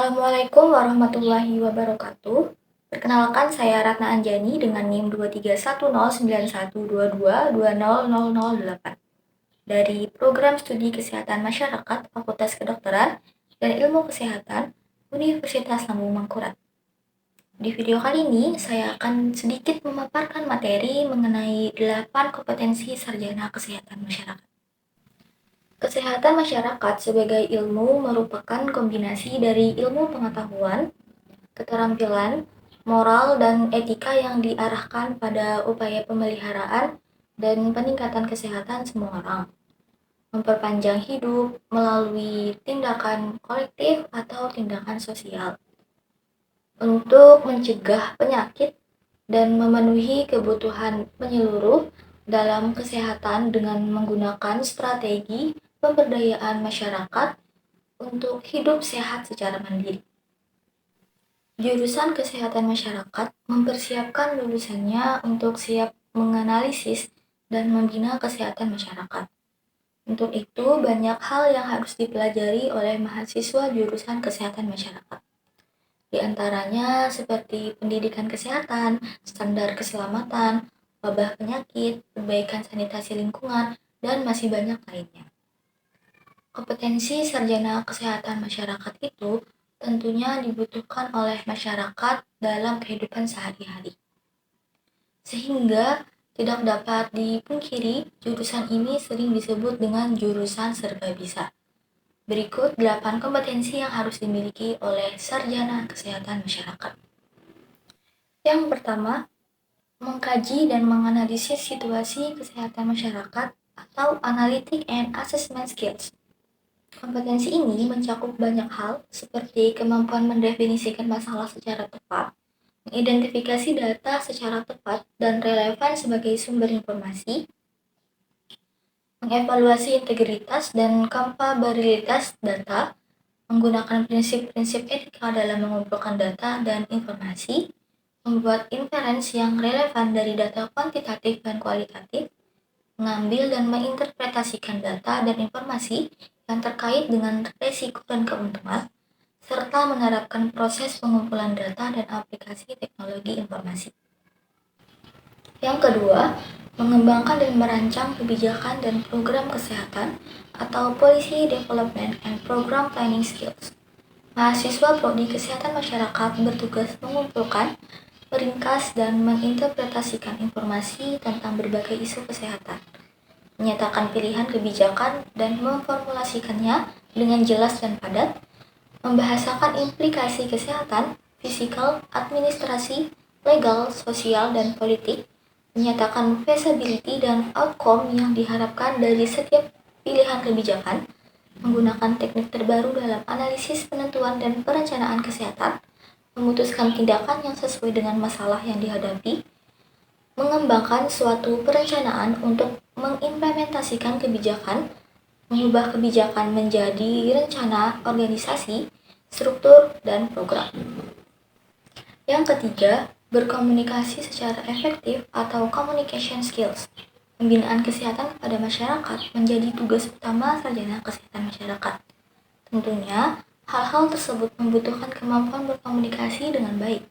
Assalamualaikum warahmatullahi wabarakatuh. Perkenalkan, saya Ratna Anjani dengan NIM 2319122200008 dari Program Studi Kesehatan Masyarakat Fakultas Kedokteran dan Ilmu Kesehatan Universitas Lambung Mangkurat. Di video kali ini, saya akan sedikit memaparkan materi mengenai 8 kompetensi sarjana kesehatan masyarakat. Kesehatan masyarakat sebagai ilmu merupakan kombinasi dari ilmu pengetahuan, keterampilan, moral, dan etika yang diarahkan pada upaya pemeliharaan dan peningkatan kesehatan semua orang, memperpanjang hidup melalui tindakan kolektif atau tindakan sosial, untuk mencegah penyakit dan memenuhi kebutuhan menyeluruh dalam kesehatan dengan menggunakan strategi pemberdayaan masyarakat untuk hidup sehat secara mandiri. Jurusan Kesehatan Masyarakat mempersiapkan lulusannya untuk siap menganalisis dan membina kesehatan masyarakat. Untuk itu, banyak hal yang harus dipelajari oleh mahasiswa jurusan Kesehatan Masyarakat. Di antaranya seperti pendidikan kesehatan, standar keselamatan, wabah penyakit, perbaikan sanitasi lingkungan, dan masih banyak lainnya. Kompetensi sarjana kesehatan masyarakat itu tentunya dibutuhkan oleh masyarakat dalam kehidupan sehari-hari. Sehingga tidak dapat dipungkiri, jurusan ini sering disebut dengan jurusan serba bisa. Berikut 8 kompetensi yang harus dimiliki oleh sarjana kesehatan masyarakat. Yang pertama, mengkaji dan menganalisis situasi kesehatan masyarakat atau Analytic and Assessment Skills. Kompetensi ini mencakup banyak hal seperti kemampuan mendefinisikan masalah secara tepat, mengidentifikasi data secara tepat dan relevan sebagai sumber informasi, mengevaluasi integritas dan kompatibilitas data, menggunakan prinsip-prinsip etika dalam mengumpulkan data dan informasi, membuat inferensi yang relevan dari data kuantitatif dan kualitatif, mengambil dan menginterpretasikan data dan informasi yang terkait dengan risiko dan keuntungan, serta menerapkan proses pengumpulan data dan aplikasi teknologi informasi. Yang kedua, mengembangkan dan merancang kebijakan dan program kesehatan atau Policy Development and Program Planning Skills. Mahasiswa Prodi Kesehatan Masyarakat bertugas mengumpulkan, meringkas, dan menginterpretasikan informasi tentang berbagai isu kesehatan, menyatakan pilihan kebijakan dan memformulasikannya dengan jelas dan padat, membahasakan implikasi kesehatan, fisikal, administrasi, legal, sosial, dan politik, menyatakan feasibility dan outcome yang diharapkan dari setiap pilihan kebijakan, menggunakan teknik terbaru dalam analisis penentuan dan perencanaan kesehatan, memutuskan tindakan yang sesuai dengan masalah yang dihadapi, mengembangkan suatu perencanaan untuk mengimplementasikan kebijakan, mengubah kebijakan menjadi rencana organisasi, struktur, dan program. Yang ketiga, berkomunikasi secara efektif atau communication skills. Pembinaan kesehatan kepada masyarakat menjadi tugas utama sarjana kesehatan masyarakat. Tentunya, hal-hal tersebut membutuhkan kemampuan berkomunikasi dengan baik.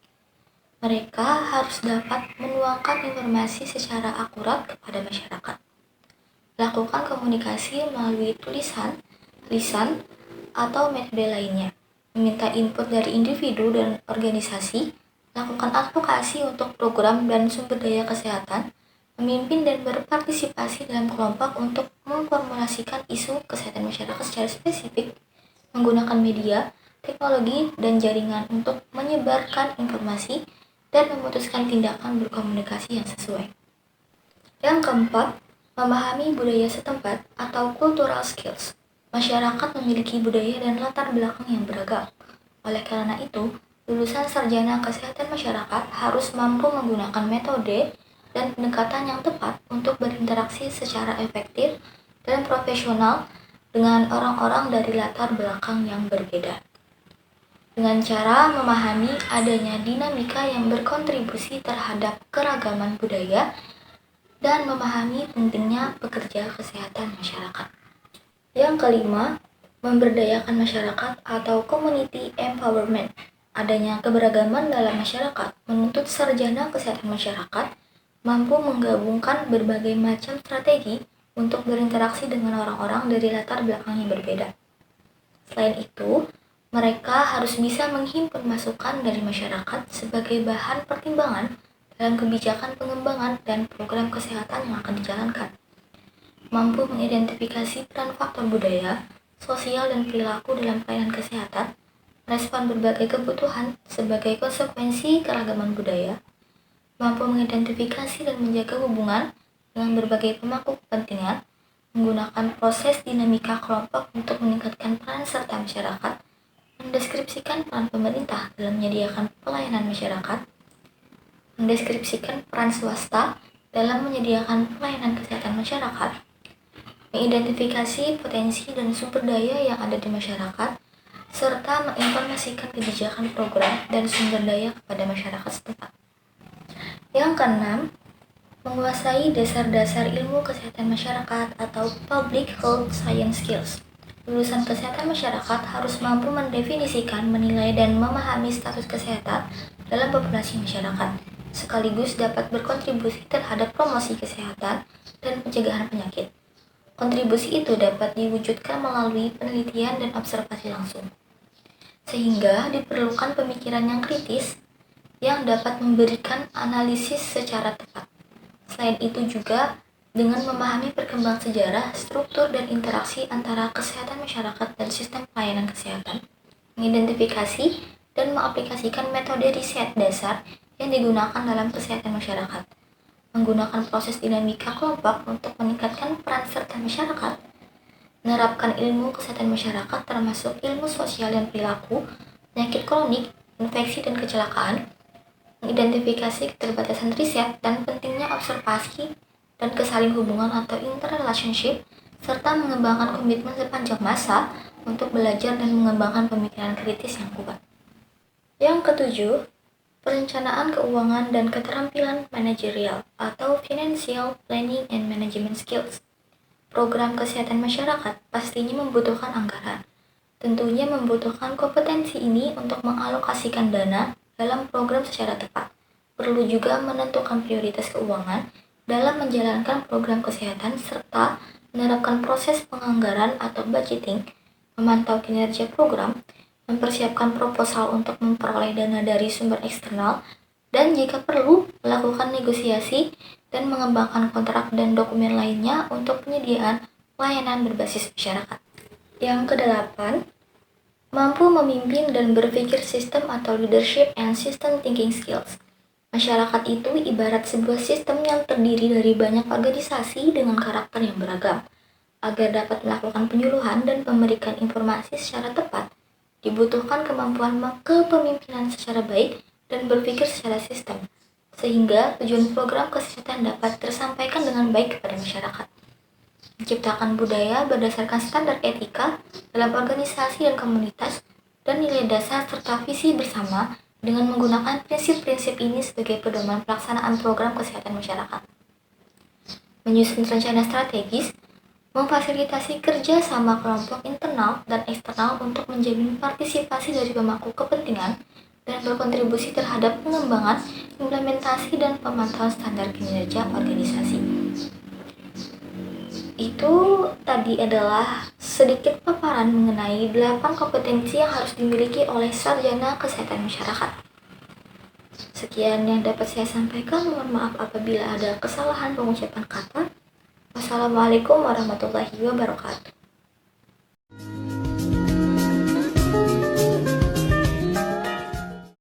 Mereka harus dapat menuangkan informasi secara akurat kepada masyarakat. Lakukan komunikasi melalui tulisan, lisan, atau metode lainnya. Meminta input dari individu dan organisasi, lakukan advokasi untuk program dan sumber daya kesehatan, memimpin dan berpartisipasi dalam kelompok untuk memformulasikan isu kesehatan masyarakat secara spesifik, menggunakan media, teknologi, dan jaringan untuk menyebarkan informasi dan memutuskan tindakan berkomunikasi yang sesuai. Yang keempat, memahami budaya setempat atau cultural skills. Masyarakat memiliki budaya dan latar belakang yang beragam. Oleh karena itu, lulusan sarjana kesehatan masyarakat harus mampu menggunakan metode dan pendekatan yang tepat untuk berinteraksi secara efektif dan profesional dengan orang-orang dari latar belakang yang berbeda. Dengan cara memahami adanya dinamika yang berkontribusi terhadap keragaman budaya dan memahami pentingnya pekerja kesehatan masyarakat. Yang kelima, Memberdayakan masyarakat atau community empowerment. Adanya keberagaman dalam masyarakat menuntut sarjana kesehatan masyarakat mampu menggabungkan berbagai macam strategi untuk berinteraksi dengan orang-orang dari latar belakang yang berbeda. Selain itu, mereka harus bisa menghimpun masukan dari masyarakat sebagai bahan pertimbangan dalam kebijakan pengembangan dan program kesehatan yang akan dijalankan. Mampu mengidentifikasi peran faktor budaya, sosial, dan perilaku dalam pelayanan kesehatan, merespon berbagai kebutuhan sebagai konsekuensi keragaman budaya, mampu mengidentifikasi dan menjaga hubungan dengan berbagai pemangku kepentingan, menggunakan proses dinamika kelompok untuk meningkatkan peran serta masyarakat, mendeskripsikan peran pemerintah dalam menyediakan pelayanan masyarakat, mendeskripsikan peran swasta dalam menyediakan pelayanan kesehatan masyarakat, mengidentifikasi potensi dan sumber daya yang ada di masyarakat, serta menginformasikan kebijakan program dan sumber daya kepada masyarakat setempat. Yang keenam, menguasai dasar-dasar ilmu kesehatan masyarakat atau Public Health Science Skills. Lulusan kesehatan masyarakat harus mampu mendefinisikan, menilai, dan memahami status kesehatan dalam populasi masyarakat, sekaligus dapat berkontribusi terhadap promosi kesehatan dan pencegahan penyakit. Kontribusi itu dapat diwujudkan melalui penelitian dan observasi langsung, sehingga diperlukan pemikiran yang kritis yang dapat memberikan analisis secara tepat. Selain itu juga dengan memahami perkembangan sejarah, struktur, dan interaksi antara kesehatan masyarakat dan sistem pelayanan kesehatan, mengidentifikasi dan mengaplikasikan metode riset dasar yang digunakan dalam kesehatan masyarakat, menggunakan proses dinamika kelompok untuk meningkatkan peran serta masyarakat, menerapkan ilmu kesehatan masyarakat termasuk ilmu sosial dan perilaku, penyakit kronik, infeksi, dan kecelakaan, mengidentifikasi keterbatasan riset dan pentingnya observasi dan kesaling hubungan atau interrelationship, serta mengembangkan komitmen sepanjang masa untuk belajar dan mengembangkan pemikiran kritis yang kuat. Yang ketujuh, perencanaan keuangan dan keterampilan manajerial atau financial planning and management skills. Program kesehatan masyarakat pastinya membutuhkan anggaran. Tentunya membutuhkan kompetensi ini untuk mengalokasikan dana dalam program secara tepat. Perlu juga menentukan prioritas keuangan dalam menjalankan program kesehatan serta menerapkan proses penganggaran atau budgeting, memantau kinerja program, mempersiapkan proposal untuk memperoleh dana dari sumber eksternal, dan jika perlu melakukan negosiasi dan mengembangkan kontrak dan dokumen lainnya untuk penyediaan pelayanan berbasis masyarakat. Yang kedelapan, mampu memimpin dan berpikir sistem atau leadership and system thinking skills. Masyarakat itu ibarat sebuah sistem yang terdiri dari banyak organisasi dengan karakter yang beragam. Agar dapat melakukan penyuluhan dan memberikan informasi secara tepat, dibutuhkan kemampuan kepemimpinan secara baik dan berpikir secara sistem, sehingga tujuan program kesehatan dapat tersampaikan dengan baik kepada masyarakat. Menciptakan budaya berdasarkan standar etika dalam organisasi dan komunitas, dan nilai dasar serta visi bersama dengan menggunakan prinsip-prinsip ini sebagai pedoman pelaksanaan program kesehatan masyarakat. Menyusun rencana strategis, memfasilitasi kerja sama kelompok internal dan eksternal untuk menjamin partisipasi dari pemangku kepentingan dan berkontribusi terhadap pengembangan, implementasi, dan pemantauan standar kinerja organisasi. Itu tadi adalah sedikit paparan mengenai 8 kompetensi yang harus dimiliki oleh sarjana kesehatan masyarakat. Sekian yang dapat saya sampaikan, mohon maaf apabila ada kesalahan pengucapan kata. Wassalamualaikum warahmatullahi wabarakatuh.